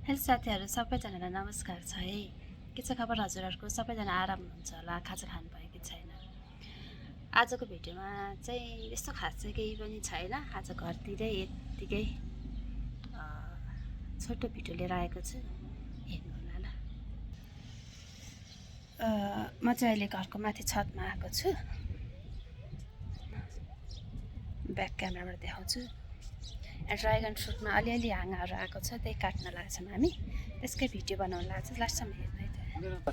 Hello साथीहरू सबैजनालाई नमस्कार छ है। के छ खबर हजुरहरूको? सबैजना आराम हुनुहुन्छ होला, खाजा खानुभयो कि छैन? आजको भिडियोमा चाहिँ यस्तो खास चाहिँ केही पनि छैन। आज घरतिरै यत्तिकै छोटो भिडियो लिएर आएको छु, हेर्नु होला ल। म चाहिँ अहिले घरको माथि छतमा आएको छु। ब्याक क्यामेराबाट देखाउँछु। ड्रागन फ्रुटमा अलिअलि हाँगाहरू आएको छ, त्यही काट्न लाग्छौँ हामी। त्यसकै भिडियो बनाउन लाग्छ, लास्टसम्म हेर्नु है त।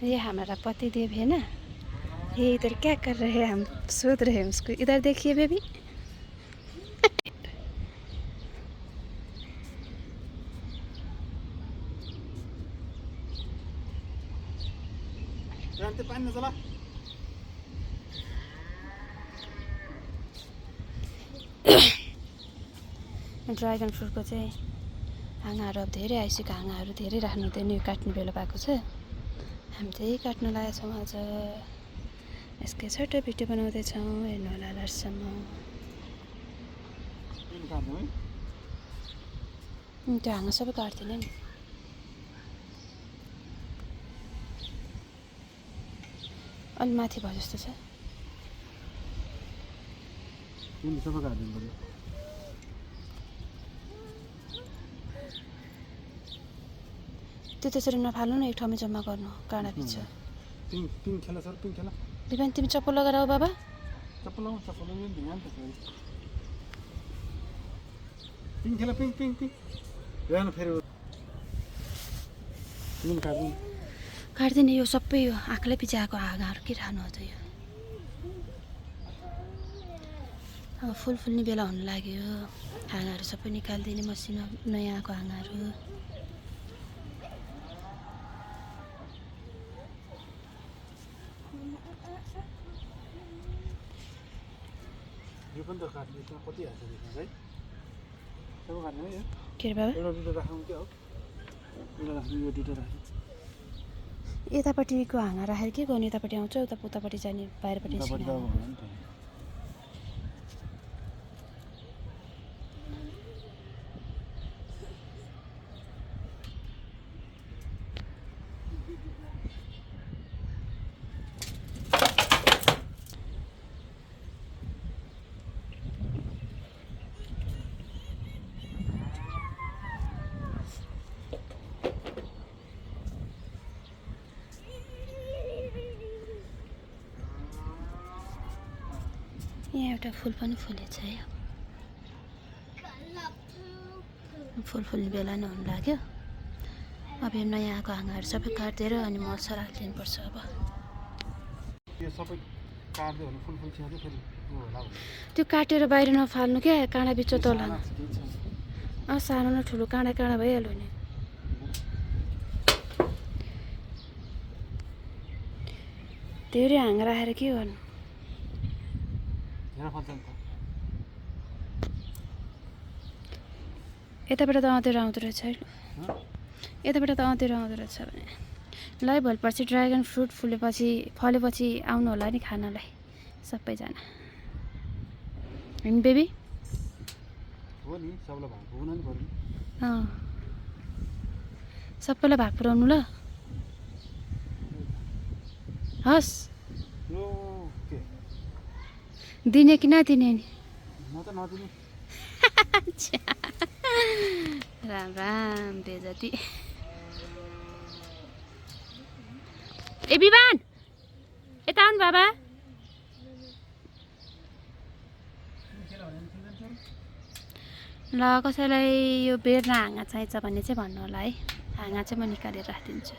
ये हमारा पति देव है ना, ये इधर क्या कर रहे हैं? हम शोध रहे हैं उसको। इधर देखिए बेबी। ड्रागन फ्रुटको चाहिँ हाँगाहरू अब धेरै आइसक्यो। हाँगाहरू धेरै राख्नु हुँदैन, यो काट्ने बेला भएको छ। हामी त्यही काट्न लागेका छौँ आज। यसकै छोटो भिडियो बनाउँदैछौँ, हेर्नु होला लास्टसम्म। त्यो हाँगा सबै काट्दिनँ नि। अलि माथि भयो जस्तो छ। त्यो त्यसरी नफाल्नु न, एक ठाउँमा जम्मा गर्नु काँडा पिन्छ। बिहान तिमी चप्पल लगाएर आऊ बाबा। काट्दिनँ, यो सबै यो आँखाले पछि आएको हाँगाहरू के राख्नु हो त यो। अब फुल फुल्ने बेला हुनु लाग्यो, हाँगाहरू सबै निकालिदिने मसिनो नयाँ आएको हाँगाहरू। के अरे बाबा? यतापट्टिको हाँगा राखेर के गर्ने? यतापट्टि आउँछ, उतापट्टि जाने, बाहिरपट्टि यहाँ एउटा फुल पनि फुलेछ है। फुल फुल्ने बेला नै हुनु लाग्यो। अब यो नयाँ आएको हाँगाहरू सबै काटिदिएर अनि मल राखिदिनुपर्छ। अब त्यो काटेर बाहिर नफाल्नु क्या, काँडा बिच तल। सानो न ठुलो काँडा काँडा भइहाल्यो नि। धेरै हाँगा राखेर के गर्नु? यताबाट त आउँदो रहेछ है। यताबाट त आउँदो रहेछ भने ल है। भोलिपर्सि ड्रागन फ्रुट फलेपछि आउनु होला नि खानलाई सबैजना। होइन बेबी? सबैलाई भाग पुऱ्याउनु ल। हस्, दिने कि नदिने नि? राम राम बेजती। ए बिहान यता आउनु बाबा। ल कसैलाई यो बेर्ना हाँगा चाहिन्छ भने चाहिँ भन्नु होला है। हाँगा चाहिँ म निकालेर राखिदिन्छु।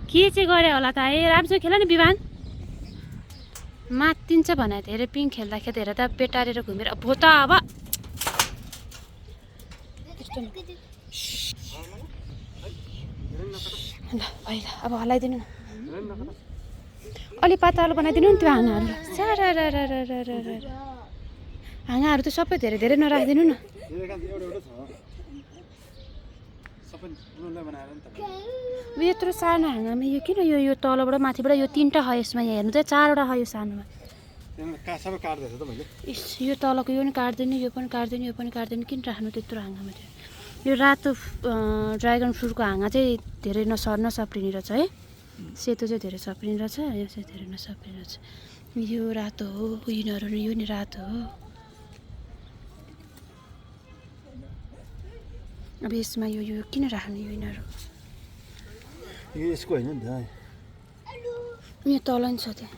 के चाहिँ गरे होला त? राम्रोसँग खेल नि बिहान। मात्तिन्छ भने धेरै पिङ खेल्दाखेरि धेरै त पेटारेर घुमेर भो त। अब ल पहिला अब हल्लाइदिनु न। अलि पातलो बनाइदिनु नि त्यो हाँगाहरू। हाँगाहरू त सबै धेरै धेरै नराखिदिनु न। सबै उनीहरूले बनाएर नि त यत्रो सानो हाँगामा यो किन यो तलबाट माथिबाट यो 3टा छ यसमा यहाँ हेर्नु चाहिँ 4वटा छ यो सानोमा सबै काट्दैछ त मैले इस यो तलको यो पनि काट्दैन यो पनि काट्दैन यो पनि काट्दैन किन राख्नु त्यत्रो हाँगामा चाहिँ यो रातो ड्रागन फ्रुटको हाँगा चाहिँ धेरै नसप्रिने रहेछ है सेतो चाहिँ धेरै सप्रिने रहेछ यो चाहिँ धेरै नसप्रिने रहेछ यो रातो हो यिनीहरू यो नि रातो हो अब यसमा यो किन राख्ने यो यिनीहरू यो यसको होइन नि त यहाँ तल नि छ त्यहाँ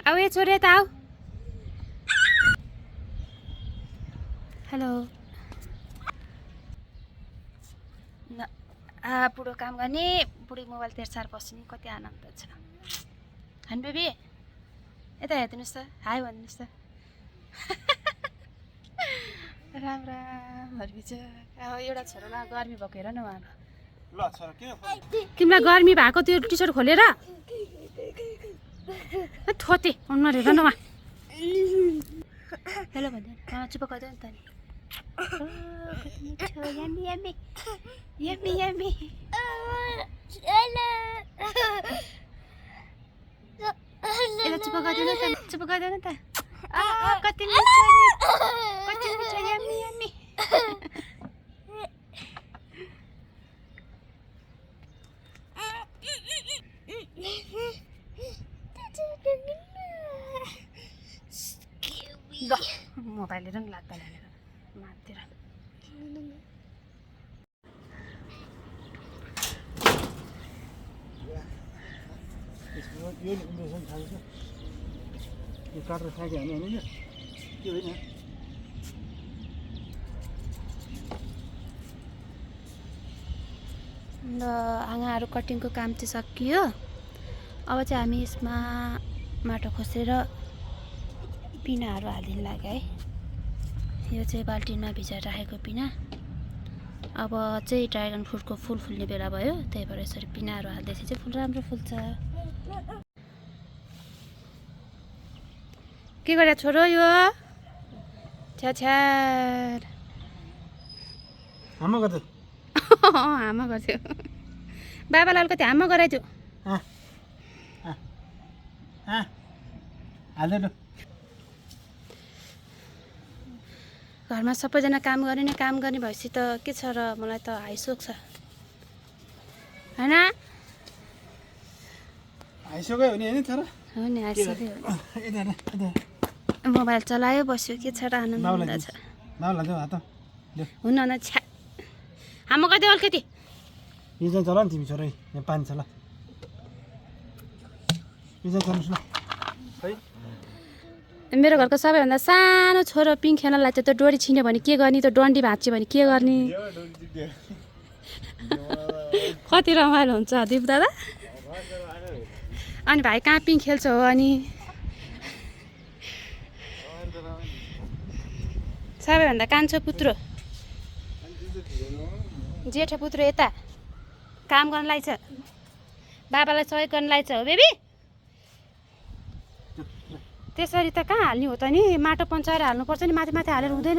आऊ ए छोरे त आऊ हेलो बुढो काम गर्ने बुढी मोबाइल तेर्सार बस्ने कति आनन्द छ हान बेबी यता हेरिदिनुहोस् त हाई भन्नुहोस् त राम रामहरू छ अब एउटा छोरालाई गर्मी भएको हेर न उहाँलाई ल छोरा किन तिमीलाई गर्मी भएको त्यो टी सर्ट खोलेर थोते अनुहार हेर न उहाँ हेलो भन्दैन चुप गर्दैन त नि यम्मी यसलाई चुप गर्दैन त कति मिठो यम्मी ल मोबाइल लिएर नि लाग्दा लागेर मातिर यो इन्जेक्सन खान्छ यो काटेर खाएको होइन होइन त्यो होइन ल हाँगाहरू कटिङको काम चाहिँ सकियो अब चाहिँ हामी यसमा माटो खोसेर पिनाहरू हालिदिनु लाग्यो है यो चाहिँ बाल्टिनमा भिजाएर राखेको पिना अब चाहिँ ड्रागन फ्रुटको फुल फुल्ने बेला भयो त्यही भएर यसरी पिनाहरू हाल्दैछ चाहिँ फुल राम्रो फुल्छ के गरे छोरो यो छ्याछ्यार हाम्रोको त हामा गर्थ्यो बाबालाई अलिकति हामा गराइदियो हाल्दैन घरमा सबैजना काम गर्ने भएपछि त के छ र मलाई त हाइसोक छ होइन आइसक्यो भने होइन छोरा हो नि हाइसोकै हो मोबाइल चलायो बस्यो के छ र आनन्द छ बाउलाई देऊ हात हुन न छ्या हामा गरिदियो अलिकति यो चाहिँ चला नि तिमी छोरा यहाँ पानी छ ल यो चाहिँ चल्नुहोस् ल है मेरो घरको सबैभन्दा सानो छोरो पिङ खेल्नलाई चाहिँ त्यो डोरी छिन्यो भने के गर्ने त्यो डन्डी भाँच्यो भने के गर्ने कति रमाइलो हुन्छ दिप दादा अनि भाइ कहाँ पिङ खेल्छ हो अनि सबैभन्दा कान्छो पुत्रो जेठो पुत्रो यता काम गर्नलाई छ बाबालाई सहयोग गर्नलाई छ हो बेबी त्यसरी त कहाँ हाल्ने हो त नि माटो पन्चाएर हाल्नुपर्छ नि माथि माथि हालेर हुँदैन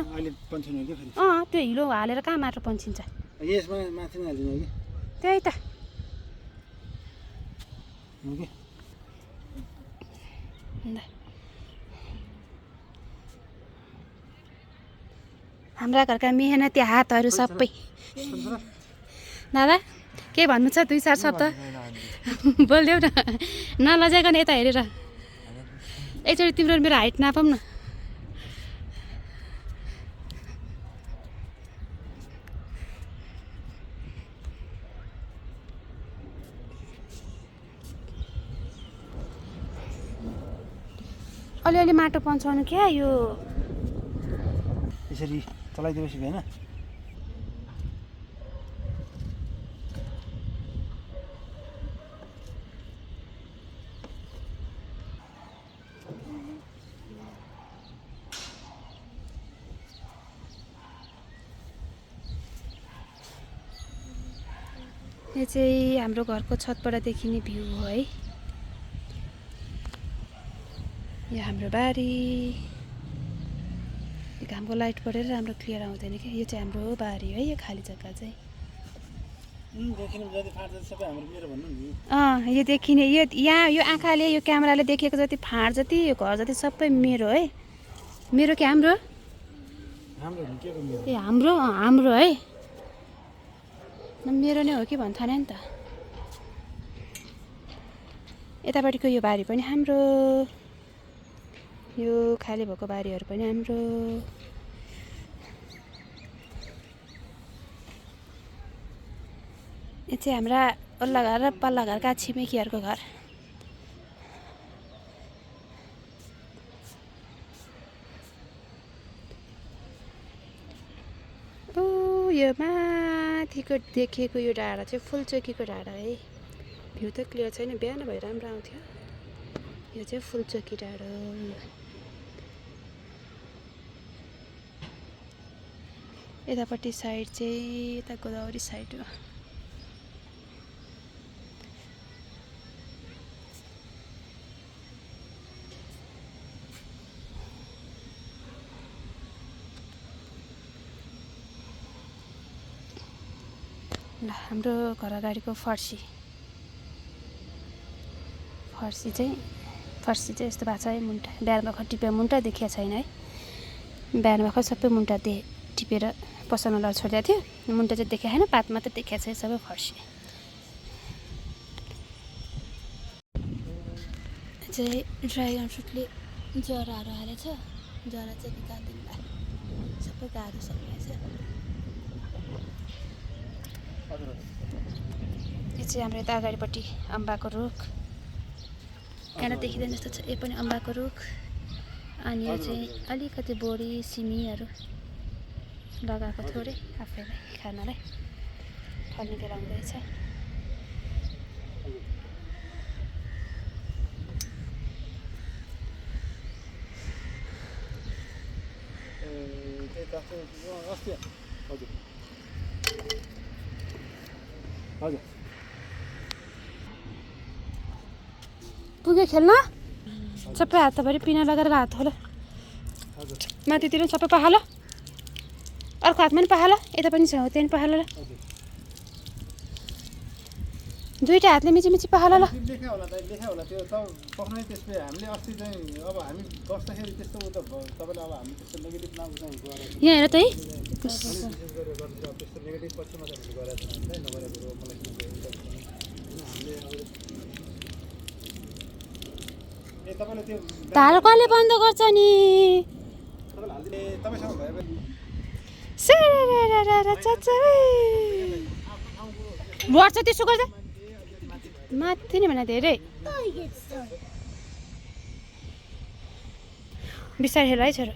त्यो हिलो हालेर कहाँ माटो पन्चिन्छ यसमा माथि नै हालिदिनु कि त्यही त हाम्रा घरका मेहनती हातहरू सबै दादा के भन्नु छ 2-4 शब्द बोलिदेऊ न नलजाइकन यता हेरेर एकचोटि तिम्रो मेरो हाइट नापौँ न अलिअलि माटो पन्चाउनु क्या यो यसरी चलाइदिएपछि भएन यो चाहिँ हाम्रो घरको छतबाट देखिने भ्यू हो है यो हाम्रो बारी घामको लाइट परेर राम्रो क्लियर आउँदैन कि यो चाहिँ हाम्रो बारी है यो खाली जग्गा चाहिँ यो देखिने यो यहाँ यो आँखाले यो क्यामेराले देखेको जति फाँड जति यो घर जति सबै मेरो है मेरो कि हाम्रो ए हाम्रो हाम्रो है मेरो नै हो कि भन्नु थाल्यो नि त यतापट्टिको यो बारी पनि हाम्रो यो खाली भएको बारीहरू पनि हाम्रो यो चाहिँ हाम्रा वल्ला घर र पल्ला घरका छिमेकीहरूको घर यो माथिको देखेको यो डाँडा चाहिँ फुलचोकीको डाँडा है भ्यू त क्लियर छैन बिहान भएर राम्रो आउँथ्यो यो चाहिँ फुलचोकी डाँडा यतापट्टि साइड चाहिँ यता गोदावरी साइड हो ल हाम्रो घर अगाडिको फर्सी चाहिँ यस्तो भएको छ है मुन्टा बिहान भर्खर टिपेर मुन्टा देखिया छैन है बिहान भर्खर सबै मुन्टा टिपेर पसलमा छोडिदिएको थियो मुन्टा चाहिँ देखेको छैन पात मात्रै देखिया छ सबै फर्सी चाहिँ ड्रागन फ्रुटले जराहरू हालेछ जरा चाहिँ निकालिदिनुलाई सबै गाह्रो सकिरहेछ यो चाहिँ हाम्रो यता अगाडिपट्टि अम्बाको रुख यहाँ देखिँदैन जस्तो छ यो पनि अम्बाको रुख अनि यो चाहिँ अलिकति बोडी सिमीहरू लगाएको थोरै आफैलाई खानालाई फल्ने बेला हुँदैछ पुग्यो खेल्न सबै हातभरि पिना लगाएर हात होला माथितिर सबै पखाल अर्को हातमा पनि पखाल यता पनि छ हो त्यहाँ पनि पखाल ल दुईटा हातले मिची मिची पखाल ल यहाँ हेर त है धार कसले बन्द गर्छ नि बढ्छ त्यसो गर्दा माथि नै भने धेरै बिस्तारै हेर है छोरो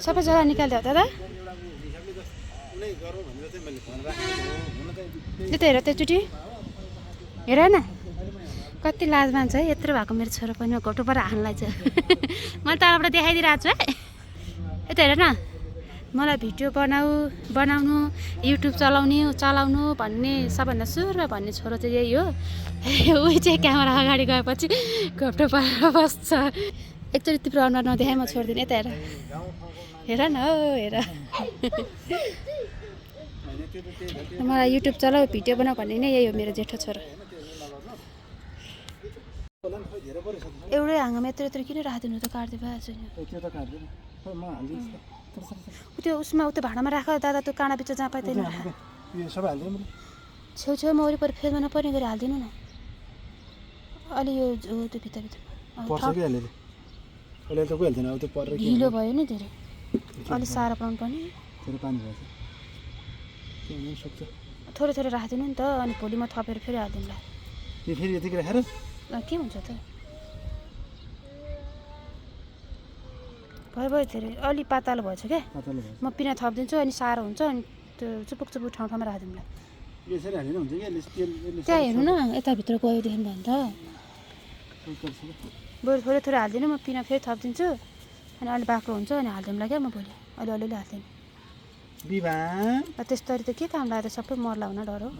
सबै जग्गा निकालिदियो दादा यो त हेर त एकचोटि हेर न कति लाज मान्छ है यत्रो भएको मेरो छोरो पनि घोटोबाट हान्लाई चाहिँ मैले तलबाट देखाइदिइरहेको छु है यता हेर न मलाई भिडियो बनाउनु युट्युब चलाउनु भन्ने सबभन्दा सुरुमा भन्ने छोरो चाहिँ यही हो उही चाहिँ क्यामेरा अगाडि गएपछि घोप्टो पारेर बस्छ एकचोटि तिम्रो अनुहार नदेखाइ म छोड्दिनँ यता हेर न हौ हेर मलाई युट्युब चलाऊ भिडियो बनाऊ भन्ने नै यही हो मेरो जेठो छोरो एउटै हाँगामा यत्रो यत्रो किन राखिदिनु त काट्दै भइहाल्छ त्यो उसमा त्यो भाँडामा राख दादा त्यो काँडा बिच जहाँ पाइँदैन छेउछेउमा वरिपरि फेदमा नपर्ने गरी हालिदिनु न अलि यो त्यो भित्रभित्र ढिलो भयो नि धेरै अलि साह्रो पाउनु पर्ने थोरै थोरै राखिदिनु नि त अनि भोलि म थपेर फेरि हालिदिनु के हुन्छ त भयो धेरै अलि पातलो भएछ क्या म पिना थपिदिन्छु अनि साह्रो हुन्छ अनि त्यो चुपुक ठाउँमा राखिदिनु त्यहाँ हेर्नु न यताभित्र गयोदेखि भने त बरु थोरै थोरै हालिदिनु म पिना फेरि थपिदिन्छु अनि अलि बाक्लो हुन्छ अनि हालिदिउँला क्या म भोलि अलिअलि हालिदिनु त्यस्तरी त के काम लाग्यो सबै मर्ला हुन डर हो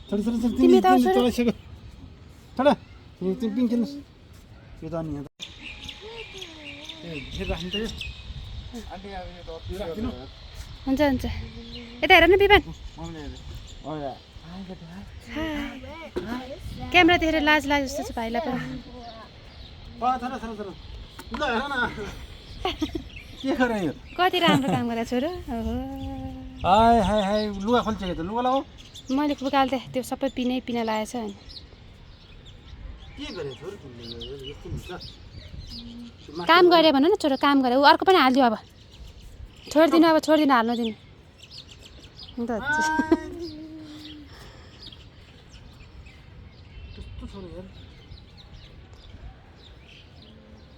छोड छोड छोड तिमी यता आऊ, छोड। तल सेको छोड तिमी पिङ खेल्नुहोस् यो त अनि यहाँ त ए फेरि राख्नु त यो राखिदिनु हुन्छ हुन्छ यता हेर न बिपान क्यामेरा देखेर लाज लाज जस्तो छ भाइलाई पनि छोरा छोरा छोरा ल हेर न के गरे यो कति राम्रो काम गरेर छोरो ओहो हाय हाय हाय लुगा खोल्छ त लुगा लगाऊ मैले फुकाल्थे त्यो सबै पिनै पिना लागेछ अनि के गरे छोरो तिमीले यस्तो हुन्छ काम गरे भन न छोरो काम गरे ऊ अर्को पनि हालिदियो अब छोडिदिनु अब छोडिदिनु हाल्नु दिनु अन्त त्यस्तो छोरो हेर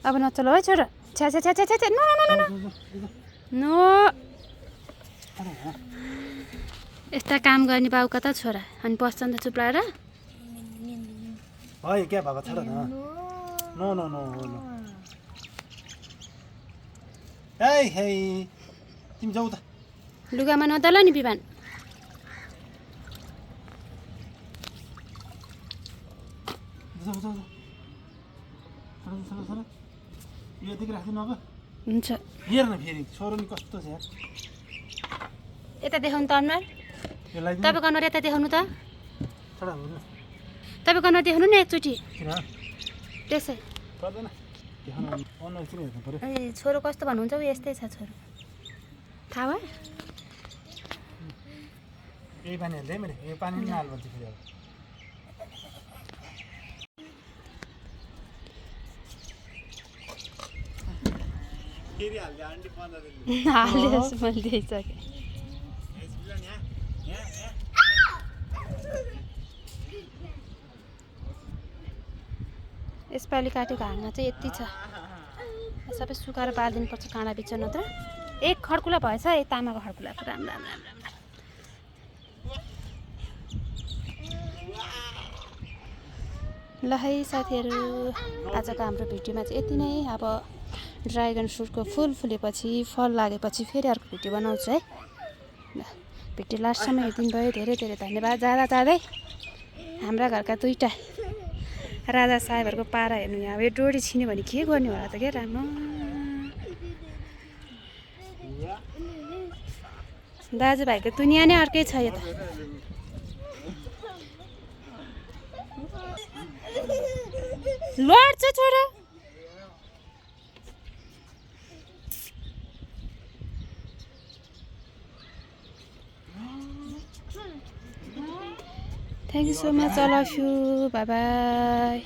अब नचल है छोरो छ्या छ्या छ्या छ्या छ्या नो नो नो नो यस्ता काम गर्ने बाउ कता छोरा अनि बस्छ नि त चुप लाएर है क्या बाबा छोड न नो नो नो नो हे हे तिमी जाऊ त लुगामा नदल नि बिहान जाऊ जाऊ जाऊ छोड छोड छोड यो यतिकै राखिदिनु अब हुन्छ हेर न फेरि छोरो नि कस्तो छ यार यता देखाउनु त अनुहार यसलाई तपाईँको अनुहार यता देखाउनु त छोड हुनु तपाईँको अनुहार देखाउनु नि एकचोटि किन त्यसै पर्दैन देखाउनु अनुहार किन हेर्नु पऱ्यो ए छोरो कस्तो भन्नुहुन्छ ऊ यस्तै छ छोरो थाहा भयो यही पानी हाल्दै मैले यो पानी नि हाल भन्छ फेरि अब फेरि हाल्दै आन्टी 15 दिन हालेस मैले दिइसकेँ यसपालि काटेको हाँगा चाहिँ यति छ सबै सुकाएर बालिदिनुपर्छ काँडा बिच नत्र एक खड्कुला भएछ एक तामाको खड्कुला राम राम राम राम ल है साथीहरू आजको हाम्रो भिडियोमा चाहिँ यति नै अब ड्रागन फ्रुटको फुल फुलेपछि फल लागेपछि फेरि अर्को भिडियो बनाउँछु है ल भिडियो लास्टसम्म हेरिदिनु भयो धेरै धेरै धन्यवाद जाँदा जाँदै हाम्रा घरका दुईवटा राजा साहेबहरूको पारा हेर्नु यहाँ अब यो डोरी छिन्यो भने के गर्ने होला त क्या राम्रो दाजुभाइको दुनियाँ नै अर्कै छ यो त लड्छ छोरा Thank you so much all of you. Bye bye.